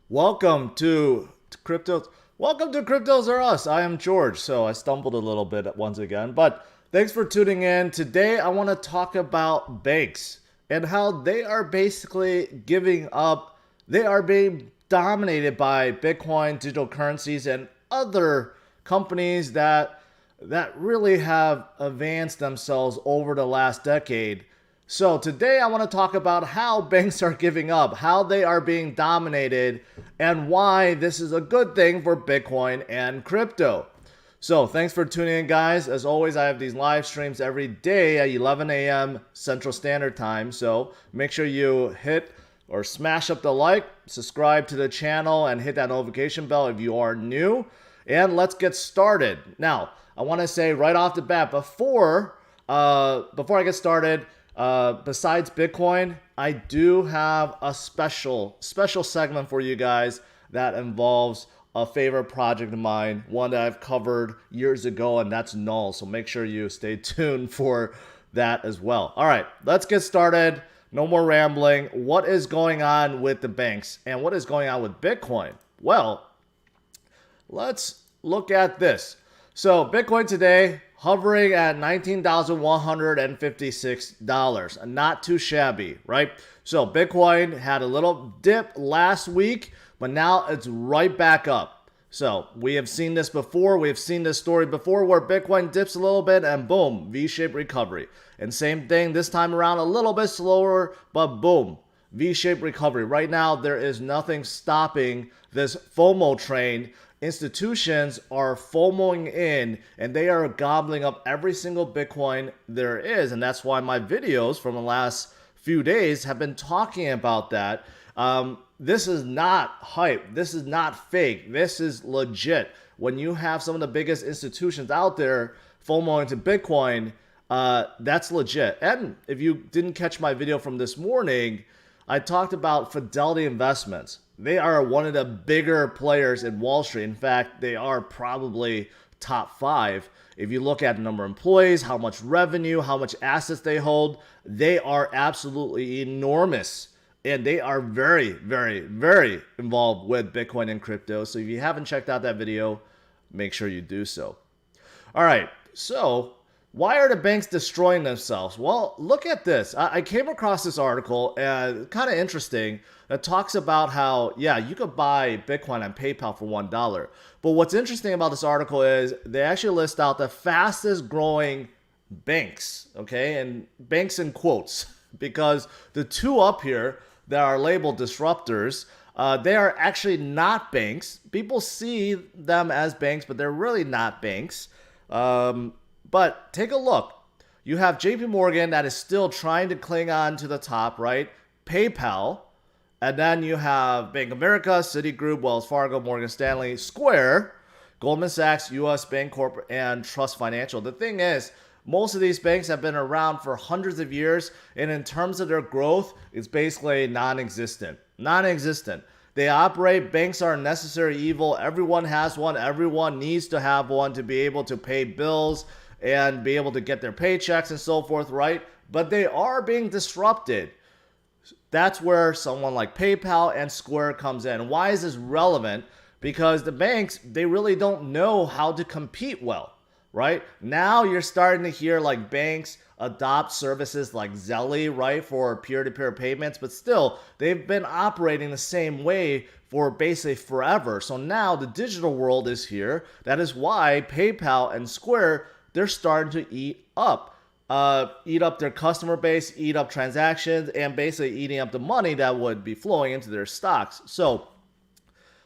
Welcome to Cryptos. Welcome to CryptosRUs. I am George. So I stumbled a little bit once again, but thanks for tuning in. Today I want to talk about banks and how they are basically giving up. They are being dominated by Bitcoin, digital currencies, and other companies that really have advanced themselves over the last decade. So today I want to talk about how banks are giving up, how they are being dominated, and why this is a good thing for Bitcoin and crypto. So thanks for tuning in, guys. As always, I have these live streams every day at 11 a.m. Central Standard Time. So make sure you hit or smash up the like, subscribe to the channel, and hit that notification bell if you are new. And let's get started. Now, I want to say right off the bat, before I get started, besides Bitcoin, I do have a special segment for you guys that involves a favorite project of mine, one that I've covered years ago, and that's Null. So make sure you stay tuned for that as well. All right, let's get started. No more rambling. What is going on with the banks and what is going on with Bitcoin? Well, let's look at this. So Bitcoin today hovering at $19,156. Not too shabby, right? So Bitcoin had a little dip last week, but now it's right back up. So we have seen this before. We have seen this story before where Bitcoin dips a little bit and boom, V-shaped recovery. And same thing this time around, a little bit slower, but boom, V-shaped recovery. Right now, there is nothing stopping this FOMO train. Institutions are FOMOing in and they are gobbling up every single Bitcoin there is. And that's why my videos from the last few days have been talking about that. This is not hype. This is not fake. This is legit. When you have some of the biggest institutions out there FOMOing to Bitcoin, that's legit. And if you didn't catch my video from this morning, I talked about Fidelity Investments. They are one of the bigger players in Wall Street. In fact, they are probably top 5. If you look at the number of employees, how much revenue, how much assets they hold, they are absolutely enormous. And they are very, very, very involved with Bitcoin and crypto. So if you haven't checked out that video, make sure you do so. All right, so why are the banks destroying themselves? Well, look at this. I came across this article, and kind of interesting, that talks about how, yeah, you could buy Bitcoin on PayPal for $1. But what's interesting about this article is they actually list out the fastest growing banks, okay? And banks in quotes, because the two up here that are labeled disruptors, they are actually not banks. People see them as banks, but they're really not banks. But take a look. You have JP Morgan that is still trying to cling on to the top, right? PayPal. And then you have Bank of America, Citigroup, Wells Fargo, Morgan Stanley, Square, Goldman Sachs, US Bancorp, and Trust Financial. The thing is, most of these banks have been around for hundreds of years. And in terms of their growth, it's basically non-existent. Non-existent. They operate, banks are a necessary evil. Everyone has one. Everyone needs to have one to be able to pay bills and be able to get their paychecks and so forth, right? But they are being disrupted. That's where someone like PayPal and Square comes in. Why is this relevant? Because the banks, they really don't know how to compete well, right? Now you're starting to hear like banks adopt services like Zelle, right, for peer-to-peer payments, but still, they've been operating the same way for basically forever. So now the digital world is here. That is why PayPal and Square, they're starting to eat up their customer base, eat up transactions, and basically eating up the money that would be flowing into their stocks. So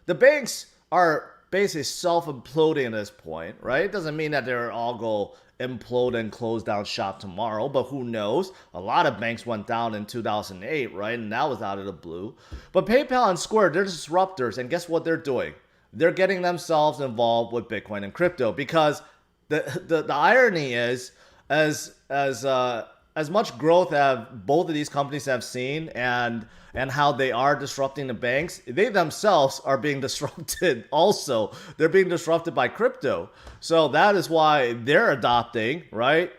the banks are basically self-imploding at this point, right? It doesn't mean that they're all go implode and close down shop tomorrow, but who knows? A lot of banks went down in 2008, right? And that was out of the blue. But PayPal and Square, they're disruptors, and guess what they're doing? They're getting themselves involved with Bitcoin and crypto, because the irony is, as much growth as both of these companies have seen, and how they are disrupting the banks, they themselves are being disrupted also. They're being disrupted by crypto. So that is why they're adopting, right?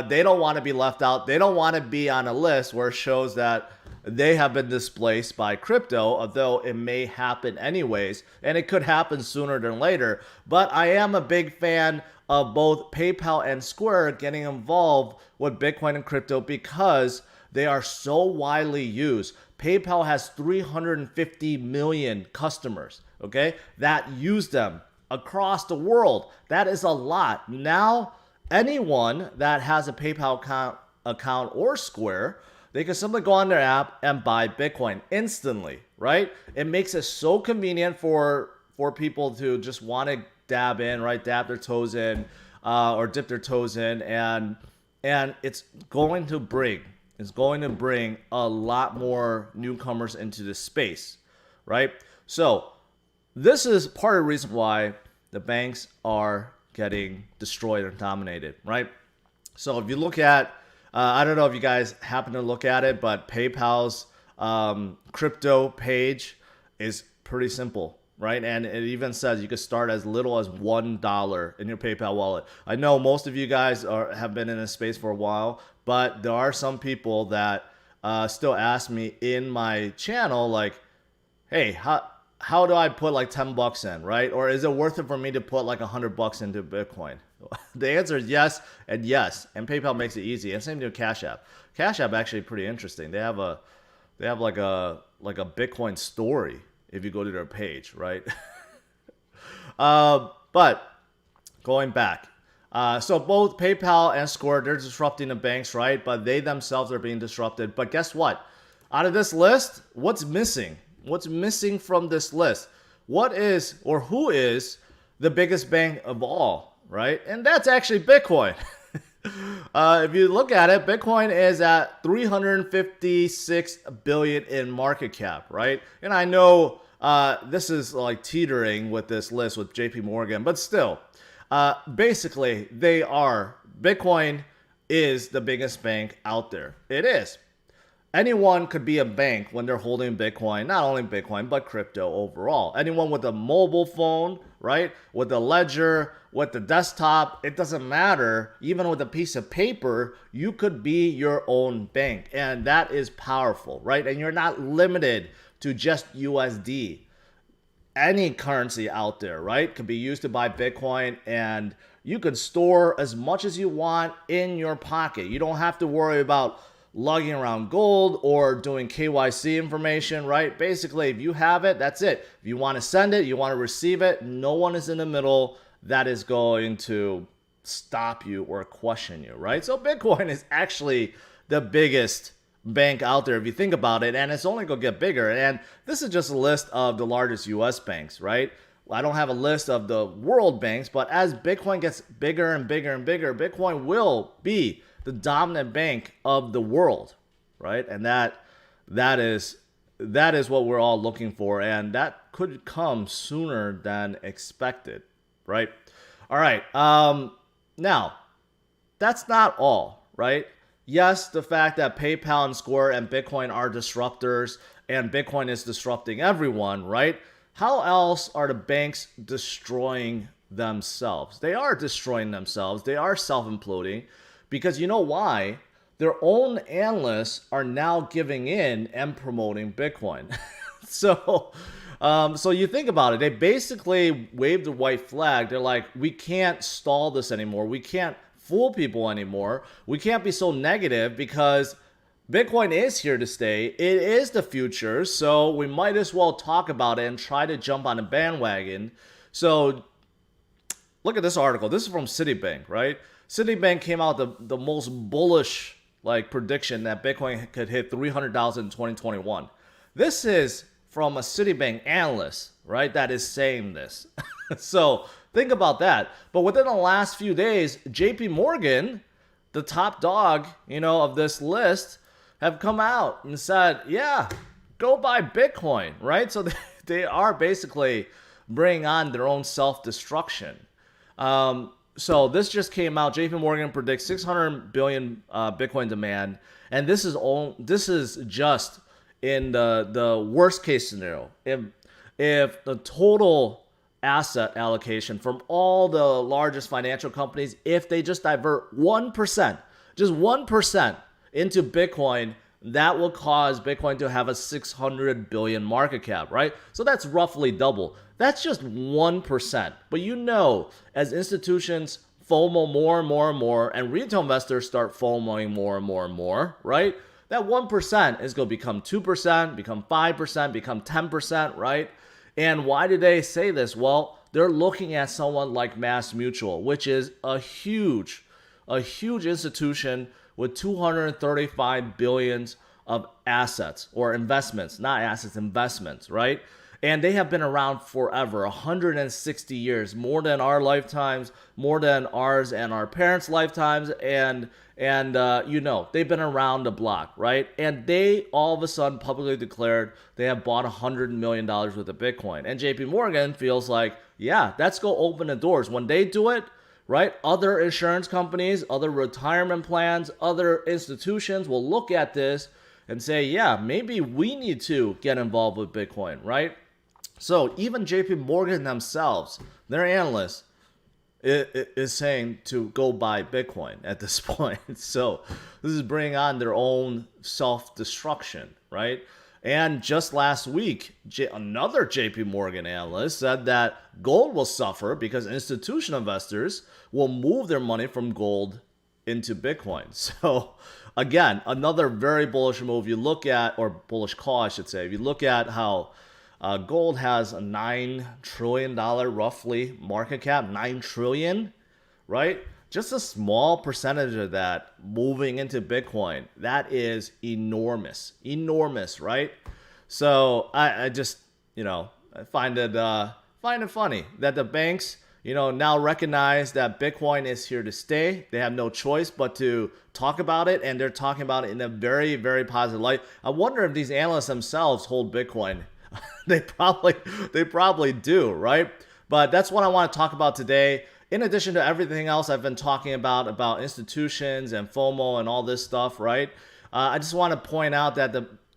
They don't want to be left out. They don't want to be on a list where it shows that they have been displaced by crypto, although it may happen anyways, and it could happen sooner than later. But I am a big fan of both PayPal and Square getting involved with Bitcoin and crypto because they are so widely used. PayPal has 350 million customers, okay, that use them across the world. That is a lot. Now, anyone that has a PayPal account or Square, they can simply go on their app and buy Bitcoin instantly, right? It makes it so convenient for people to just want to dab in, right? Dab their toes in, or dip their toes in, and it's going to bring a lot more newcomers into this space, right? So this is part of the reason why the banks are getting destroyed and dominated, right? So if you look at, I don't know if you guys happen to look at it, but PayPal's crypto page is pretty simple, right? And it even says you could start as little as $1 in your PayPal wallet. I know most of you guys have been in this space for a while, but there are some people that still ask me in my channel, like, hey, how do I put like 10 bucks in, right? Or is it worth it for me to put like 100 bucks into Bitcoin? The answer is yes and yes. And PayPal makes it easy. And same thing with Cash App. Cash App actually pretty interesting. They have like a Bitcoin story if you go to their page, right? But going back, so both PayPal and Square, they're disrupting the banks, right? But they themselves are being disrupted. But guess what? Out of this list, what's missing? What's missing from this list? What is, or who is the biggest bank of all, right? And that's actually Bitcoin. If you look at it, Bitcoin is at 356 billion in market cap, right? And I know this is like teetering with this list with JP Morgan, but still, basically Bitcoin is the biggest bank out there. It is. Anyone could be a bank when they're holding Bitcoin, not only Bitcoin, but crypto overall. Anyone with a mobile phone, right? With a ledger, with the desktop, it doesn't matter. Even with a piece of paper, you could be your own bank. And that is powerful, right? And you're not limited to just USD. Any currency out there, right, could be used to buy Bitcoin, and you could store as much as you want in your pocket. You don't have to worry about lugging around gold or doing KYC information, right? Basically, if you have it, that's it. If you want to send it, you want to receive it, no one is in the middle that is going to stop you or question you, right? So Bitcoin is actually the biggest bank out there if you think about it, and it's only going to get bigger. And this is just a list of the largest US banks, right? I don't have a list of the world banks, but as Bitcoin gets bigger and bigger and bigger, Bitcoin will be the dominant bank of the world, right? And that is what we're all looking for, and that could come sooner than expected, right? All right. Now, that's not all, right? Yes, the fact that PayPal and Square and Bitcoin are disruptors, and Bitcoin is disrupting everyone, right? How else are the banks destroying themselves? They are destroying themselves. They are self-imploding. Because you know why? Their own analysts are now giving in and promoting Bitcoin. So you think about it. They basically waved the white flag. They're like, we can't stall this anymore. We can't fool people anymore. We can't be so negative because Bitcoin is here to stay. It is the future. So we might as well talk about it and try to jump on a bandwagon. So look at this article. This is from Citibank, right? Citibank came out the most bullish prediction that Bitcoin could hit 300,000 in 2021. This is from a Citibank analyst, right? That is saying this. So think about that. But within the last few days, JP Morgan, the top dog, of this list, have come out and said, yeah, go buy Bitcoin, right? So they are basically bringing on their own self-destruction. So this just came out. JP Morgan predicts 600 billion Bitcoin demand, and this is just in the worst case scenario. If the total asset allocation from all the largest financial companies, if they just divert 1%, just 1% into Bitcoin that will cause Bitcoin to have a 600 billion market cap, right? So that's roughly double. That's just 1%. But you know, as institutions FOMO more and more and more, and retail investors start FOMOing more and more and more, right? That 1% is going to become 2%, become 5%, become 10%, right? And why do they say this? Well, they're looking at someone like Mass Mutual, which is a huge institution with 235 billions of assets or investments, not assets, investments, right? And they have been around forever, 160 years, more than our lifetimes, more than ours and our parents' lifetimes, and you know, they've been around the block, right? And they all of a sudden publicly declared they have bought $100 million worth of Bitcoin. And JP Morgan feels like, yeah, let's go open the doors. When they do it, right, other insurance companies, other retirement plans, other institutions will look at this and say, yeah, maybe we need to get involved with Bitcoin, right? So even JP Morgan themselves, their analysts, is saying to go buy Bitcoin at this point. So this is bringing on their own self-destruction, right? And just last week, another JP Morgan analyst said that gold will suffer because institutional investors will move their money from gold into Bitcoin. So again, another very bullish move. You look at, or bullish call, I should say, if you look at how gold has a $9 trillion roughly market cap, $9 trillion, right? Just a small percentage of that moving into Bitcoin. That is enormous, right? So I just, you know, I find it funny that the banks, you know, now recognize that Bitcoin is here to stay. They have no choice but to talk about it, and they're talking about it in a very, very positive light. I wonder if these analysts themselves hold Bitcoin. They probably do, right? But that's what I want to talk about today. In addition to everything else I've been talking about institutions and FOMO and all this stuff, right? I just want to point out that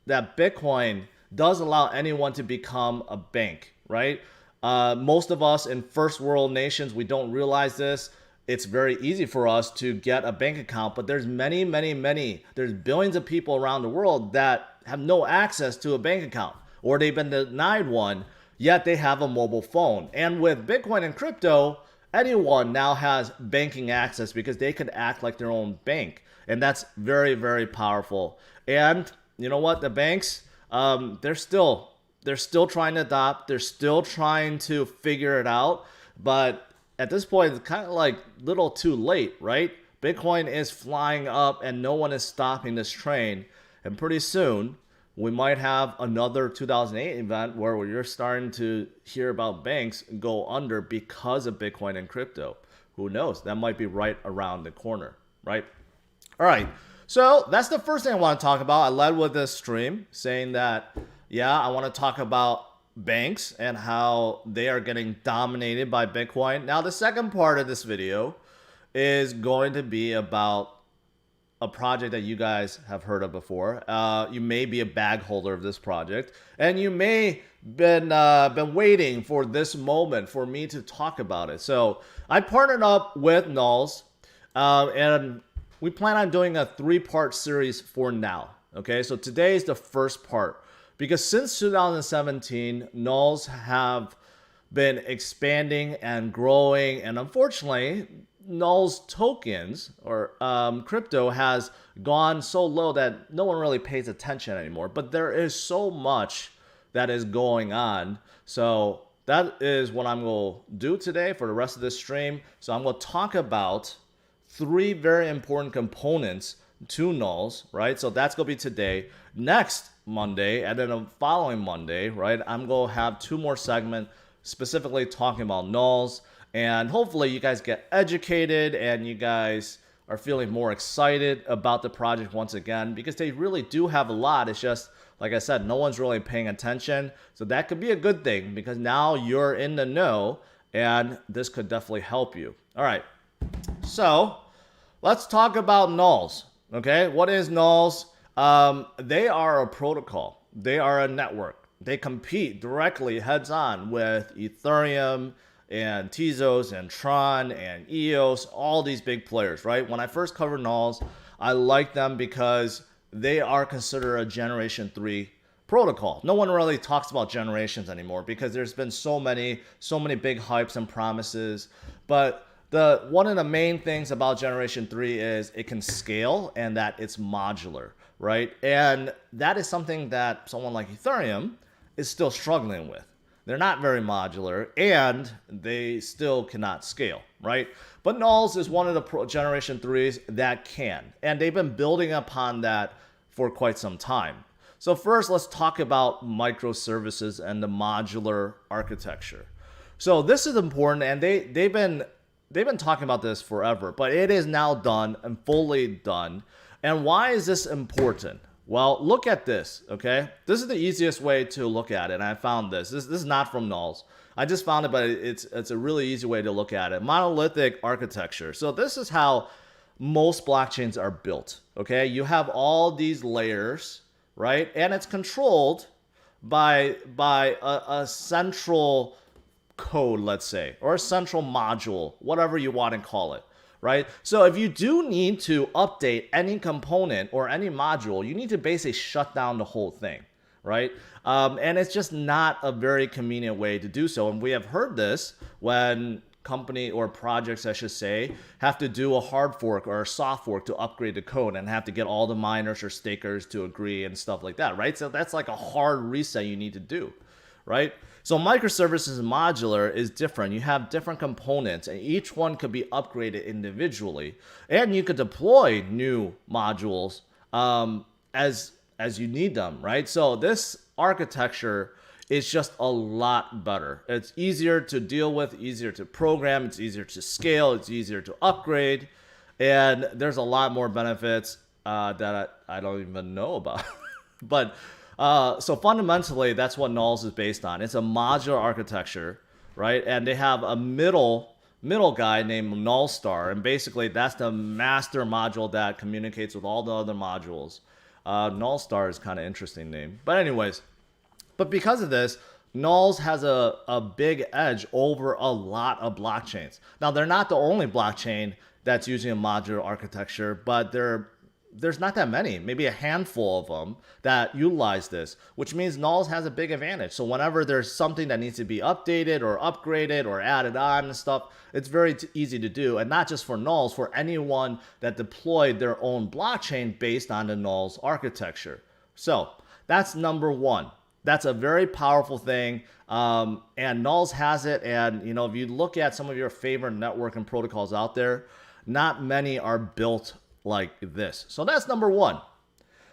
that Bitcoin does allow anyone to become a bank, right? Most of us in first world nations, we don't realize this. It's very easy for us to get a bank account, but there's there's billions of people around the world that have no access to a bank account, or they've been denied one, yet they have a mobile phone. And with Bitcoin and crypto, anyone now has banking access because they could act like their own bank. And that's very, very powerful. And you know what? The banks, they're still trying to adopt. They're still trying to figure it out. But at this point, it's kind of like little too late, right? Bitcoin is flying up and no one is stopping this train. And pretty soon, we might have another 2008 event where you're starting to hear about banks go under because of Bitcoin and crypto. Who knows? That might be right around the corner, right? All right. So that's the first thing I want to talk about. I led with this stream saying that, yeah, I want to talk about banks and how they are getting dominated by Bitcoin. Now, the second part of this video is going to be about a project that you guys have heard of before. You may be a bag holder of this project, and you may been waiting for this moment for me to talk about it. So I partnered up with Nulls, and we plan on doing a 3-part series for now. Okay, so today is the first part, because since 2017, Nulls have been expanding and growing, and unfortunately, Null's tokens or crypto has gone so low that no one really pays attention anymore. But there is so much that is going on. So that is what I'm going to do today for the rest of this stream. So I'm going to talk about 3 very important components to Nulls, right? So that's going to be today. Next Monday, and then the following Monday, right, I'm going to have 2 more segments specifically talking about Nulls. And hopefully you guys get educated and you guys are feeling more excited about the project once again, because they really do have a lot. It's just, like I said, no one's really paying attention. So that could be a good thing, because now you're in the know and this could definitely help you. All right. So let's talk about Nulls. Okay. What is Nulls? They are a protocol. They are a network. They compete directly heads on with Ethereum and Tezos and Tron and EOS, all these big players, right? When I first covered Nulls, I liked them because they are considered a Generation 3 protocol. No one really talks about generations anymore because there's been so many big hypes and promises. But one of the main things about Generation 3 is it can scale and that it's modular, right? And that is something that someone like Ethereum is still struggling with. They're not very modular and they still cannot scale, right? But Nulls is one of the Generation 3s that can. And they've been building upon that for quite some time. So first, let's talk about microservices and the modular architecture. So this is important, and they've been talking about this forever, but it is now done and fully done. And why is this important? Well, look at this, okay? This is the easiest way to look at it, and I found this. This is not from Nulls. I just found it, but it's a really easy way to look at it. Monolithic architecture. So this is how most blockchains are built, okay? You have all these layers, right? And it's controlled by a central code, let's say, or a central module, whatever you want to call it, right? So if you do need to update any component or any module, you need to basically shut down the whole thing, right? And it's just not a very convenient way to do so. And we have heard this when company or projects, I should say, have to do a hard fork or a soft fork to upgrade the code and have to get all the miners or stakers to agree and stuff like that, right? So that's like a hard reset you need to do, right? So microservices and modular is different. You have different components and each one could be upgraded individually, and you could deploy new modules as you need them, right? So this architecture is just a lot better. It's easier to deal with, easier to program, it's easier to scale, it's easier to upgrade, and there's a lot more benefits that I don't even know about. But so fundamentally, that's what Nulls is based on. It's a modular architecture, right? And they have a middle guy named Null Star, and basically that's the master module that communicates with all the other modules. Null Star is kind of interesting name, but anyways. But because of this, Nulls has a big edge over a lot of blockchains. Now, they're not the only blockchain that's using a modular architecture, but there's not that many, maybe a handful of them that utilize this, which means Nulls has a big advantage. So whenever there's something that needs to be updated or upgraded or added on and stuff, it's very easy to do. And not just for Nulls, for anyone that deployed their own blockchain based on the Nulls architecture. So that's number one. That's a very powerful thing, and Nulls has it. And you know, if you look at some of your favorite networking protocols out there, not many are built like this. So that's number one.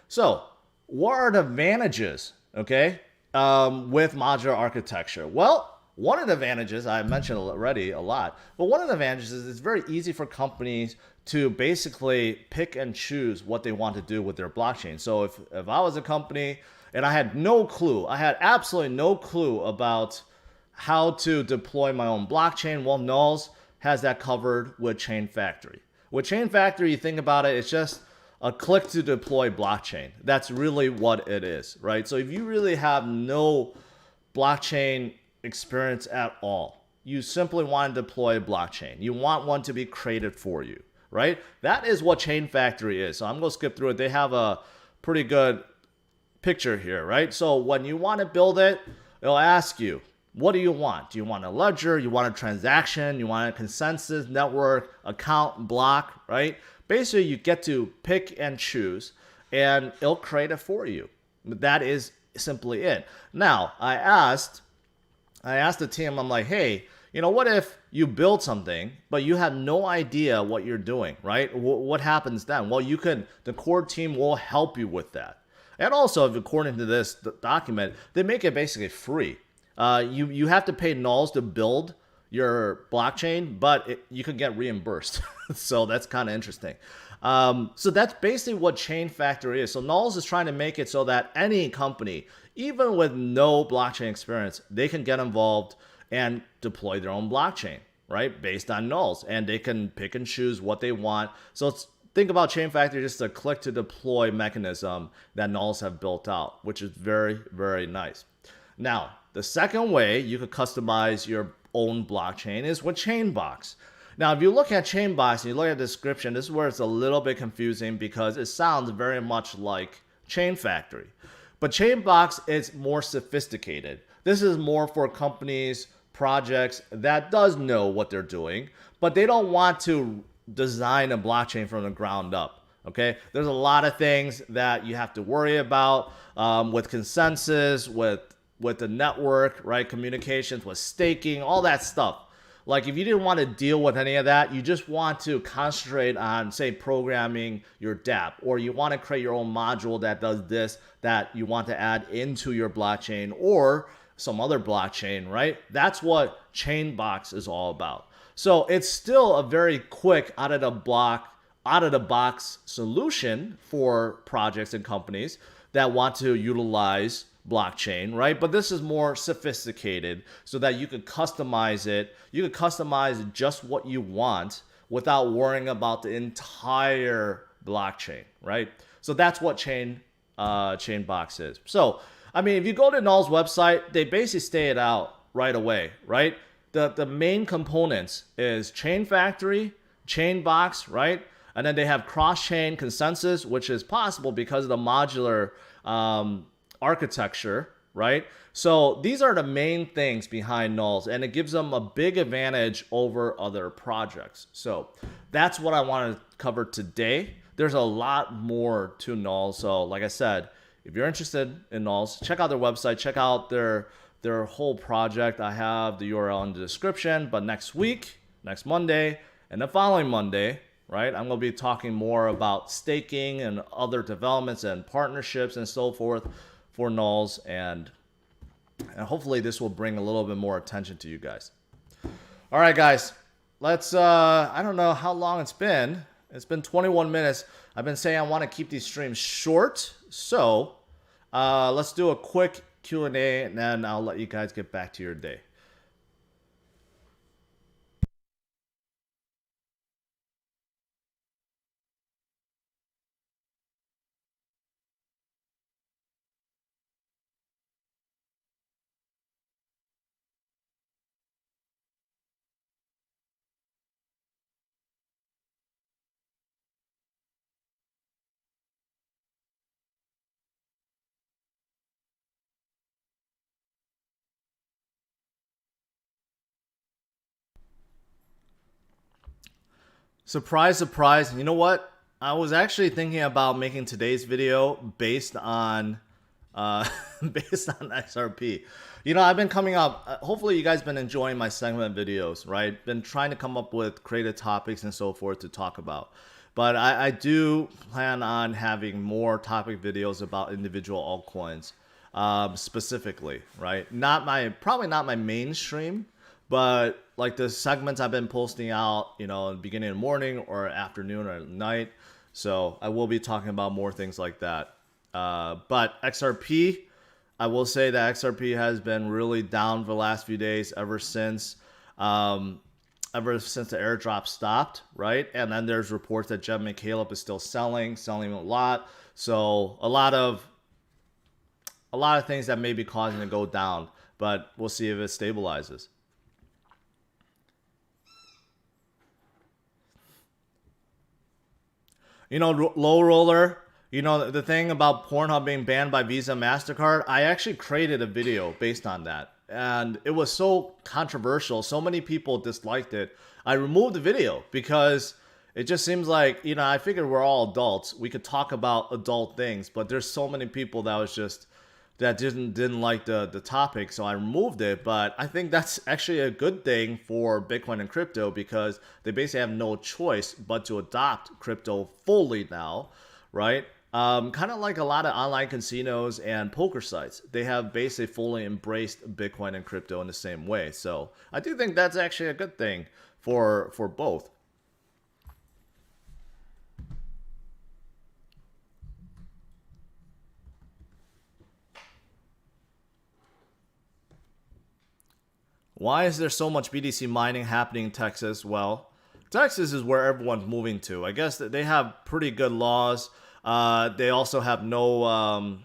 So what are the advantages, okay, with modular architecture? Well, one of the advantages I mentioned already a lot, but one of the advantages is it's very easy for companies to basically pick and choose what they want to do with their blockchain. So if I was a company and I had no clue, I had absolutely no clue about how to deploy my own blockchain, well, Nulls has that covered with Chain Factory. With Chain Factory, you think about it, it's just a click to deploy blockchain. That's really what it is, right? So if you really have no blockchain experience at all, you simply want to deploy a blockchain. You want one to be created for you, right? That is what Chain Factory is. So I'm going to skip through it. They have a pretty good picture here, right? So when you want to build it, it'll ask you, what do you want? Do you want a ledger? You want a transaction? You want a consensus, network, account, block, right? Basically, you get to pick and choose, and it'll create it for you. That is simply it. Now, I asked the team, I'm like, hey, you know, what if you build something, but you have no idea what you're doing, right? What happens then? Well, the core team will help you with that. And also, according to this document, they make it basically free. You have to pay Nulls to build your blockchain, but you can get reimbursed. So that's kind of interesting. So that's basically what Chain Factory is. So Nulls is trying to make it so that any company, even with no blockchain experience, they can get involved and deploy their own blockchain, right? Based on Nulls. And they can pick and choose what they want. So think about Chain Factory, just a click to deploy mechanism that Nulls have built out, which is very, very nice. Now, the second way you could customize your own blockchain is with Chainbox. Now, if you look at Chainbox and you look at the description, this is where it's a little bit confusing because it sounds very much like Chain Factory. But Chainbox is more sophisticated. This is more for companies, projects that does know what they're doing, but they don't want to design a blockchain from the ground up. Okay, there's a lot of things that you have to worry about with consensus, with the network, right? Communications, with staking, all that stuff. Like if you didn't want to deal with any of that, you just want to concentrate on, say, programming your dApp, or you want to create your own module that does this, that you want to add into your blockchain or some other blockchain, right? That's what Chainbox is all about. So it's still a very quick out of the box solution for projects and companies that want to utilize blockchain, right? But this is more sophisticated so that you could customize it. You could customize just what you want without worrying about the entire blockchain, right? So that's what Chainbox is. So, I mean, if you go to Null's website, they basically stay it out right away, right? The main components is Chain Factory, Chainbox, right? And then they have cross-chain consensus, which is possible because of the modular architecture, right? So these are the main things behind Nulls, and it gives them a big advantage over other projects. So that's what I want to cover today. There's a lot more to Nulls. So like I said, if you're interested in Nulls, check out their website, check out their whole project. I have the URL in the description, but next week, next Monday, and the following Monday, right, I'm going to be talking more about staking and other developments and partnerships and so forth for Nulls, and hopefully this will bring a little bit more attention to you guys. All right, guys, let's, I don't know how long it's been. It's been 21 minutes. I've been saying I want to keep these streams short, so let's do a quick Q&A, and then I'll let you guys get back to your day. Surprise, surprise. You know what? I was actually thinking about making today's video based on based on XRP. You know, I've been coming up, hopefully you guys been enjoying my segment videos, right? Been trying to come up with creative topics and so forth to talk about. But I do plan on having more topic videos about individual altcoins specifically, right? Probably not my mainstream, but like the segments I've been posting out, you know, in the beginning of the morning or afternoon or night. So I will be talking about more things like that. But XRP, I will say that XRP has been really down for the last few days ever since the airdrop stopped, right? And then there's reports that Jeb McCaleb is still selling a lot. So a lot of things that may be causing it to go down, but we'll see if it stabilizes. You know, low roller, you know, the thing about Pornhub being banned by Visa and MasterCard, I actually created a video based on that. And it was so controversial. So many people disliked it. I removed the video because it just seems like, you know, I figured we're all adults. We could talk about adult things, but there's so many people that didn't like the topic, so I removed it. But I think that's actually a good thing for Bitcoin and crypto because they basically have no choice but to adopt crypto fully now, right? Kind of like a lot of online casinos and poker sites. They have basically fully embraced Bitcoin and crypto in the same way. So I do think that's actually a good thing for both. Why is there so much BTC mining happening in Texas? Well, Texas is where everyone's moving to. I guess that they have pretty good laws. They also have no,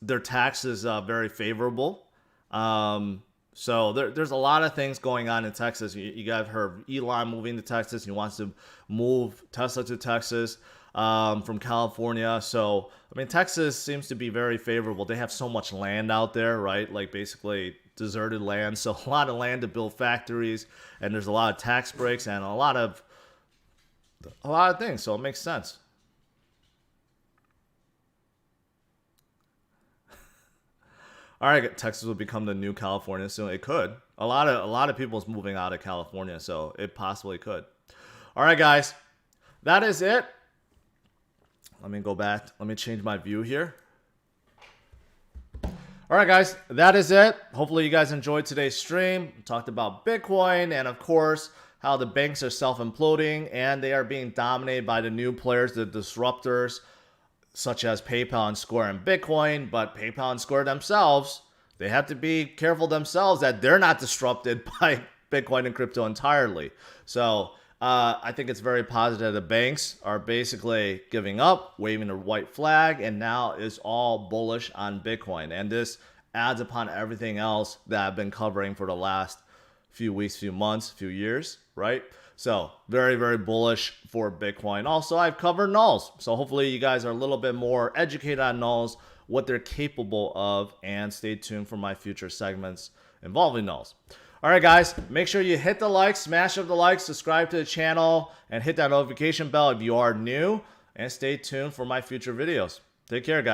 their taxes very favorable. So there's a lot of things going on in Texas. You guys heard Elon moving to Texas. He wants to move Tesla to Texas from California. So, I mean, Texas seems to be very favorable. They have so much land out there, right? Like basically deserted land. So a lot of land to build factories, and there's a lot of tax breaks and a lot of things. So it makes sense. All right, Texas will become the new California soon. It could. A lot of people's moving out of California, so it possibly could. All right, guys, that is it. Let me go back. Let me change my view here. All right, guys, that is it. Hopefully, you guys enjoyed today's stream. We talked about Bitcoin and, of course, how the banks are self-imploding and they are being dominated by the new players, the disruptors, such as PayPal and Square and Bitcoin. But PayPal and Square themselves, they have to be careful themselves that they're not disrupted by Bitcoin and crypto entirely. So I think it's very positive the banks are basically giving up, waving a white flag, and now is all bullish on Bitcoin. And this adds upon everything else that I've been covering for the last few weeks, few months, few years, right? So very, very bullish for Bitcoin. Also, I've covered Nulls. So hopefully you guys are a little bit more educated on Nulls, what they're capable of, and stay tuned for my future segments involving Nulls. All right, guys, make sure you hit the like, smash up the like, subscribe to the channel, and hit that notification bell if you are new, and stay tuned for my future videos. Take care, guys.